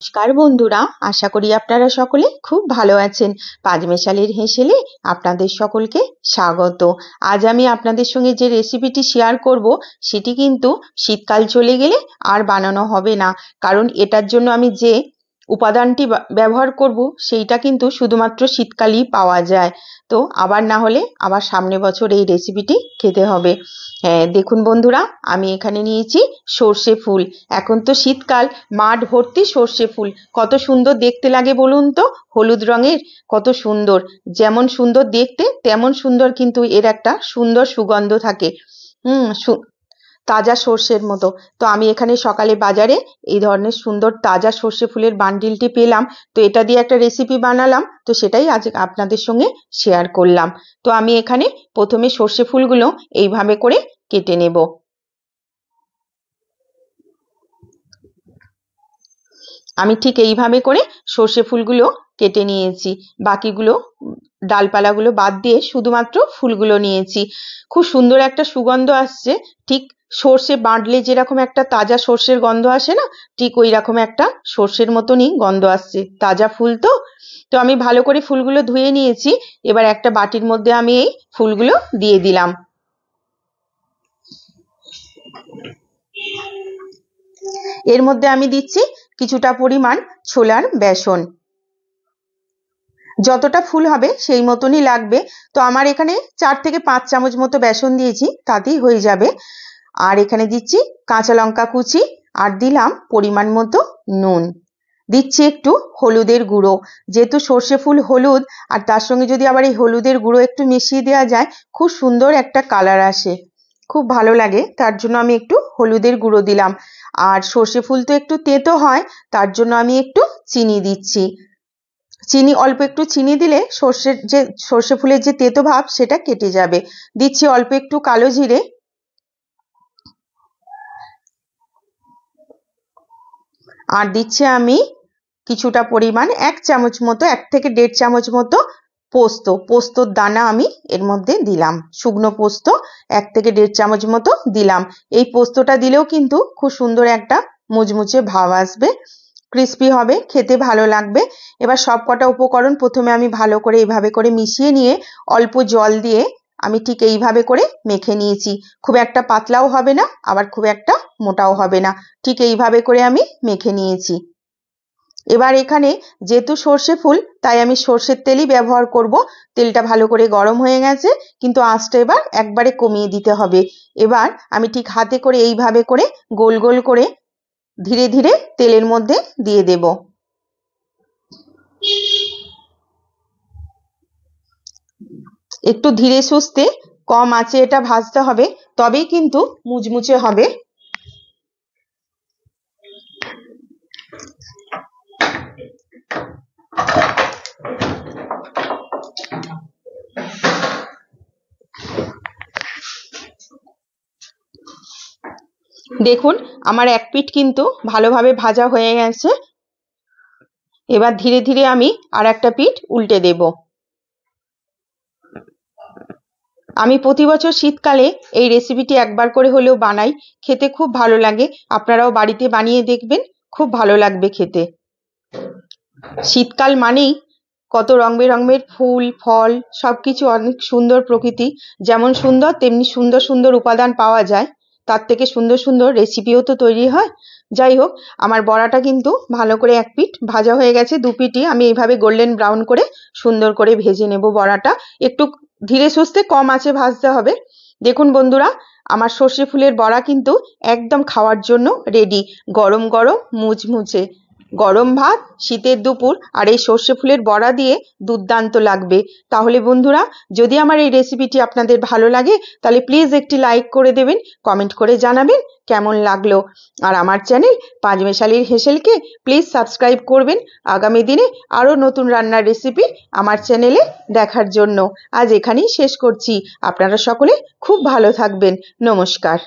নমস্কার বন্ধুরা, আশা করি আপনারা সকলে খুব ভালো আছেন। পাঁচমেশালির হেসেলে আপনাদের সকলকে স্বাগত। আজ আমি আপনাদের সঙ্গে যে রেসিপিটি শেয়ার করব সেটি কিন্তু শীতকাল চলে গেলে আর বানানো হবে না, কারণ এটার জন্য আমি যে উপাদানটি ব্যবহার করব সেইটা কিন্তু শুধুমাত্র শীতকালেই পাওয়া যায়। তো আবার না হলে আবার সামনে বছর এই রেসিপিটি খেতে হবে। হ্যাঁ, দেখুন বন্ধুরা, আমি এখানে নিয়েছি সর্ষে ফুল। এখন তো শীতকাল, মাঠ ভর্তি সর্ষে ফুল। কত সুন্দর দেখতে লাগে বলুন তো, হলুদ রঙের, কত সুন্দর। যেমন সুন্দর দেখতে তেমন সুন্দর কিন্তু এর একটা সুন্দর সুগন্ধ থাকে। তাজা সর্ষের মতো। তো আমি এখানে সকালে বাজারে এই ধরনের সুন্দর তাজা সর্ষে ফুলের বান্ডিলটি পেলাম, তো এটা দিয়ে একটা রেসিপি বানালাম, তো সেটাই আজ আপনাদের সঙ্গে শেয়ার করলাম। তো আমি এখানে প্রথমে সর্ষে ফুলগুলো এইভাবে করে কেটে নেব। আমি ঠিক এইভাবে করে সর্ষে ফুলগুলো কেটে নিয়েছি, বাকিগুলো ডালপালাগুলো বাদ দিয়ে শুধুমাত্র ফুলগুলো নিয়েছি। খুব সুন্দর একটা সুগন্ধ আসছে, ঠিক সর্ষে বাটলে যেরকম একটা তাজা সর্ষের গন্ধ আসে না, ঠিক ওই রকম একটা সর্ষের মতনই গন্ধ আসছে। তাজা ফুল তো তো আমি ভালো করে ফুলগুলো ধুয়ে নিয়েছি। এবার একটা বাটির মধ্যে আমি এই ফুলগুলো দিয়ে দিলাম। এর মধ্যে আমি দিচ্ছি কিছুটা পরিমাণ ছোলার বেসন। যতটা ফুল হবে সেই মতনই লাগবে। তো আমার এখানে 4 থেকে 5 চামচ মতো বেসন দিয়েছি, তাতেই হয়ে যাবে। আর এখানে দিচ্ছি কাঁচা লঙ্কা কুচি, আর দিলাম পরিমাণ মতো নুন। দিচ্ছি একটু হলুদের গুঁড়ো, যেহেতু সর্ষে ফুল হলুদ, আর তার সঙ্গে যদি আবার এই হলুদের গুঁড়ো একটু মিশিয়ে দেওয়া যায়, খুব সুন্দর একটা কালার আসে, খুব ভালো লাগে। তার জন্য আমি একটু হলুদের গুঁড়ো দিলাম। আর সর্ষে ফুল তো একটু তেতো হয়, তার জন্য আমি একটু চিনি দিচ্ছি। চিনি, অল্প একটু চিনি দিলে সর্ষে ফুলের যে তেতো ভাব সেটা কেটে যাবে। দিচ্ছি অল্প একটু কালো জিরে, আর দিচ্ছি আমি কিছুটা পরিমাণ 1 চামচ মতো, 1 থেকে 1.5 চামচ মতো পোস্তর দানা আমি এর মধ্যে দিলাম। শুকনো পোস্ত 1 থেকে 1.5 চামচ মতো দিলাম। এই পোস্তটা দিলেও কিন্তু খুব সুন্দর একটা মুচমুচে ভাব আসবে, ক্রিস্পি হবে, খেতে ভালো লাগবে। এবার সব কটা উপকরণ প্রথমে আমি ভালো করে এইভাবে করে মিশিয়ে নিয়ে অল্প জল দিয়ে আমি ঠিক এইভাবে করে মেখে নিয়েছি। খুব একটা পাতলাও হবে না, আবার খুব একটা মোটাও হবে না, ঠিক এইভাবে করে আমি মেখে নিয়েছি। এবার এখানে যেহেতু সর্ষে ফুল, তাই আমি সর্ষের তেলই ব্যবহার করব। তেলটা ভালো করে গরম হয়ে গেছে, কিন্তু আঁচটা এবার একবারে কমিয়ে দিতে হবে। এবার আমি ঠিক হাতে করে এইভাবে করে গোল গোল করে ধীরে ধীরে তেলের মধ্যে দিয়ে দেব। একটু ধীরে সুস্থে কম আঁচে এটা ভাজতে হবে, তবেই কিন্তু মুচমুচে হবে। দেখুন, আমার এক পিঠ কিন্তু ভালোভাবে ভাজা হয়ে গেছে। এবার ধীরে ধীরে আমি আর একটা পিঠ উল্টে দেব। আমি প্রতি বছর শীতকালে এই রেসিপিটি একবার করে হলেও বানাই, খেতে খুব ভালো লাগে। আপনারাও বাড়িতে বানিয়ে দেখবেন, খুব ভালো লাগবে খেতে। শীতকাল মানেই কত রং বেরঙের ফুল ফল, সবকিছু অনেক সুন্দর। প্রকৃতি যেমন সুন্দর, তেমনি সুন্দর সুন্দর উপাদান পাওয়া যায়, তার থেকে সুন্দর সুন্দর রেসিপিও তো তৈরি হয়। যাই হোক, আমার বড়াটা কিন্তু ভালো করে এক পিঠ ভাজা হয়ে গেছে। দু পিঠই আমি এইভাবে গোল্ডেন ব্রাউন করে সুন্দর করে ভেজে নেব। বড়াটা একটু ধীরে সুস্থে কম আঁচে ভাজতে হবে। দেখুন বন্ধুরা, আমার সর্ষে ফুলের বড়া কিন্তু একদম খাওয়ার জন্য রেডি। গরম গরম মুচমুচে গরম ভাত, শীতের দুপুর, আর এই সর্ষে ফুলের বড়া দিয়ে দুর্দান্ত লাগবে। তাহলে বন্ধুরা, যদি আমার এই রেসিপিটি আপনাদের ভালো লাগে, তাহলে প্লিজ একটি লাইক করে দেবেন, কমেন্ট করে জানাবেন কেমন লাগলো। আর আমার চ্যানেল পাঁচমেশালির হেসেলকে প্লিজ সাবস্ক্রাইব করবেন আগামী দিনে আরও নতুন রান্নার রেসিপি আমার চ্যানেলে দেখার জন্য। আজ এখানেই শেষ করছি। আপনারা সকলে খুব ভালো থাকবেন। নমস্কার।